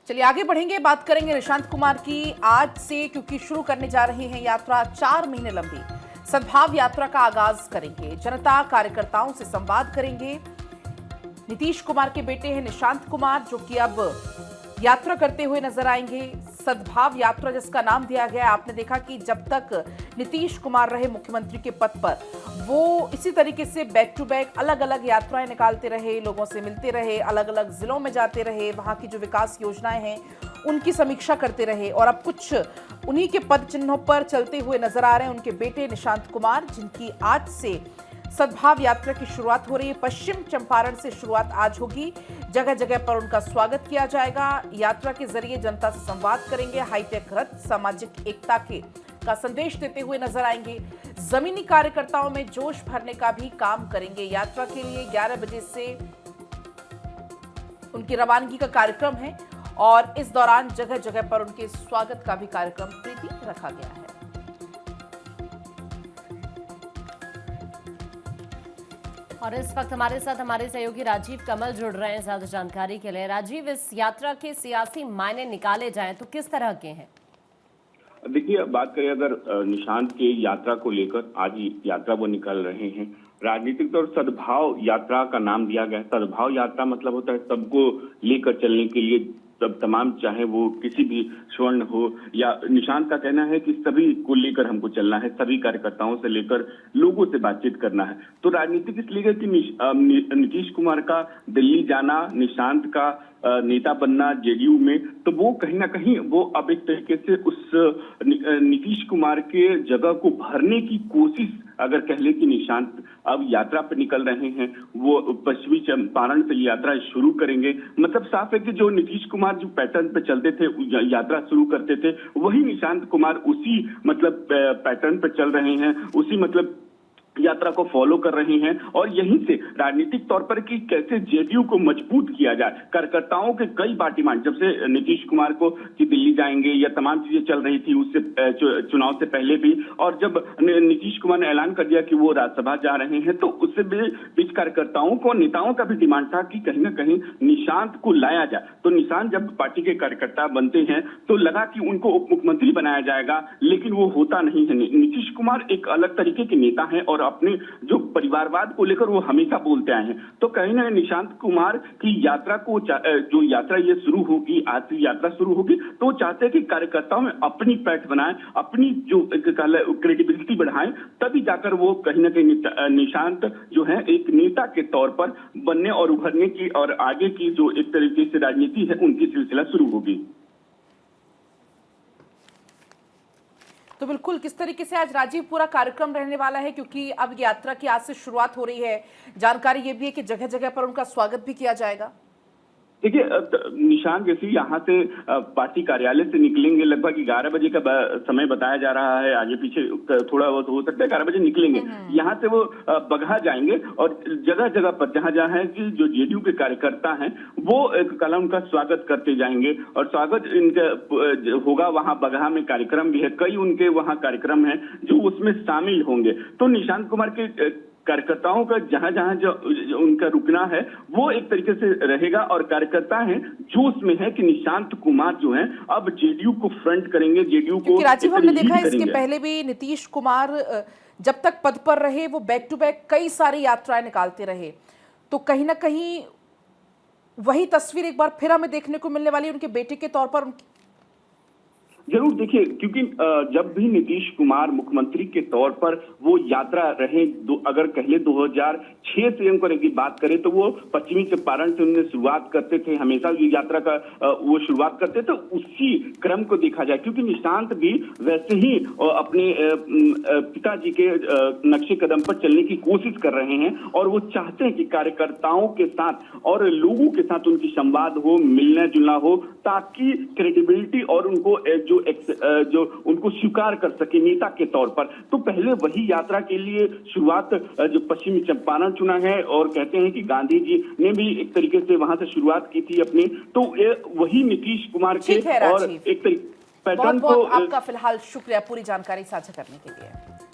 चलिए आगे बढ़ेंगे, बात करेंगे निशांत कुमार की आज से, क्योंकि शुरू करने जा रहे हैं यात्रा। 4 महीने लंबी सद्भाव यात्रा का आगाज करेंगे। जनता कार्यकर्ताओं से संवाद करेंगे। नीतीश कुमार के बेटे हैं निशांत कुमार, जो कि अब यात्रा करते हुए नजर आएंगे। सद्भाव यात्रा जिसका नाम दिया गया, आपने देखा कि जब तक नीतीश कुमार रहे मुख्यमंत्री के पद पर, वो इसी तरीके से बैक टू बैक अलग अलग यात्राएं निकालते रहे, लोगों से मिलते रहे, अलग अलग जिलों में जाते रहे, वहां की जो विकास योजनाएं हैं उनकी समीक्षा करते रहे। और अब कुछ उन्हीं के पद चिन्हों पर चलते हुए नजर आ रहे हैं उनके बेटे निशांत कुमार, जिनकी आज से सद्भाव यात्रा की शुरुआत हो रही है। पश्चिम चंपारण से शुरुआत आज होगी। जगह जगह पर उनका स्वागत किया जाएगा। यात्रा के जरिए जनता से संवाद करेंगे। हाईटेक रथ सामाजिक एकता का संदेश देते हुए नजर आएंगे। जमीनी कार्यकर्ताओं में जोश भरने का भी काम करेंगे। यात्रा के लिए 11 बजे से उनकी रवानगी का कार्यक्रम है और इस दौरान जगह जगह पर उनके स्वागत का भी कार्यक्रम प्रीति रखा गया है। और इस वक्त हमारे साथ हमारे सहयोगी राजीव कमल जुड़ रहे हैं ज्यादा जानकारी के लिए। राजीव, इस यात्रा के सियासी मायने निकाले जाएं तो किस तरह के हैं? देखिए, बात करें अगर निशांत के यात्रा को लेकर, आज यात्रा वो निकाल रहे हैं। राजनीतिक तौर सद्भाव यात्रा का नाम दिया गया है। सद्भाव यात्रा मतलब होता है सबको लेकर चलने के लिए, तब तमाम, चाहे वो किसी भी स्वर्ण हो या, निशांत का कहना है कि सभी को लेकर हमको चलना है, सभी कार्यकर्ताओं से लेकर लोगों से बातचीत करना है। तो राजनीतिक इसलिए है कि नीतीश कुमार का दिल्ली जाना, निशांत का नेता बनना जेडीयू में, तो वो कहीं ना कहीं वो अब एक तरीके से उस नीतीश कुमार के जगह को भरने की कोशिश, अगर कह ले कि निशांत अब यात्रा पर निकल रहे हैं, वो पश्चिमी चंपारण से यात्रा शुरू करेंगे। मतलब साफ है कि जो नीतीश कुमार जो पैटर्न पे चलते थे, यात्रा शुरू करते थे, वही निशांत कुमार उसी मतलब पैटर्न पे चल रहे हैं, उसी मतलब यात्रा को फॉलो कर रहे हैं। और यहीं से राजनीतिक तौर पर कि कैसे जेडीयू को मजबूत किया जाए, कार्यकर्ताओं के कई बार डिमांड, जब से नीतीश कुमार को कि दिल्ली जाएंगे या तमाम चीजें चल रही थी उससे चुनाव से पहले भी, और जब नीतीश कुमार ने ऐलान कर दिया कि वो राज्यसभा जा रहे हैं, तो उससे बीच कार्यकर्ताओं को, नेताओं का भी डिमांड था कि कहीं ना कहीं निशांत को लाया जाए। तो निशांत जब पार्टी के कार्यकर्ता बनते हैं तो लगा कि उनको उप मुख्यमंत्री बनाया जाएगा, लेकिन वो होता नहीं है। नीतीश कुमार एक अलग तरीके के नेता हैं और अपने जो परिवारवाद को लेकर वो हमेशा बोलते आए हैं। तो कहीं ना निशांत कुमार की यात्रा को, जो यात्रा ये शुरू होगी, आज से यात्रा शुरू होगी, तो वो चाहते हैं कि कार्यकर्ताओं में अपनी पैठ बनाएं, अपनी जो क्रेडिबिलिटी बढ़ाएं, तभी जाकर वो कहीं ना कहीं निशांत जो है एक नेता के तौर पर बनने और उभरने की और आगे की जो एक तरीके से राजनीति है उनकी सिलसिला शुरू होगी। तो बिल्कुल किस तरीके से आज राजीव पूरा कार्यक्रम रहने वाला है, क्योंकि अब यात्रा की आज से शुरुआत हो रही है। जानकारी ये भी है कि जगह जगह पर उनका स्वागत भी किया जाएगा। देखिए, निशांत जैसे यहाँ से पार्टी कार्यालय से निकलेंगे, लगभग 11 बजे का समय बताया जा रहा है, आगे पीछे थोड़ा बहुत हो सकता है, 11 बजे निकलेंगे। यहाँ से वो बगहा जाएंगे और जगह जगह पर जहाँ जहाँ है कि जो जेडीयू के कार्यकर्ता हैं वो कल उनका स्वागत करते जाएंगे और स्वागत इनका होगा। वहाँ बगहा में कार्यक्रम भी है, कई उनके वहाँ कार्यक्रम है जो उसमें शामिल होंगे। तो निशांत कुमार के कार्यकर्ताओं का जहां जहां जो उनका रुकना है वो एक तरीके से रहेगा और कार्यकर्ता हैं जोश में है कि निशांत कुमार जो हैं अब जेडीयू को फ्रंट करेंगे, जेडीयू को। राजीव, हमने देखा है इसके पहले भी नीतीश कुमार जब तक पद पर रहे वो बैक टू बैक कई सारी यात्राएं निकालते रहे, तो कहीं ना कहीं वही तस्वीर एक बार फिर हमें देखने को मिलने वाली उनके बेटे के तौर पर। जरूर देखिए, क्योंकि जब भी नीतीश कुमार मुख्यमंत्री के तौर पर वो यात्रा रहे, अगर कहले 2006 से अंकर की बात करें तो वो पश्चिमी चंपारण से उन्होंने शुरुआत करते थे, हमेशा ये यात्रा का वो शुरुआत करते थे। उसी क्रम को देखा जाए, क्योंकि निशांत भी वैसे ही अपने पिताजी के नक्शे कदम पर चलने की कोशिश कर रहे हैं और वो चाहते हैं कि कार्यकर्ताओं के साथ और लोगों के साथ उनकी संवाद हो, मिलना जुलना हो, ताकि क्रेडिबिलिटी और उनको जो उनको स्वीकार कर सके नेता के तौर पर। तो पहले वही यात्रा के लिए शुरुआत जो पश्चिमी चंपारण चुना है और कहते हैं कि गांधी जी ने भी एक तरीके से वहां से शुरुआत की थी अपनी, तो वही नीतीश कुमार के और एक पैटर्न को। आपका फिलहाल शुक्रिया पूरी जानकारी साझा करने के लिए।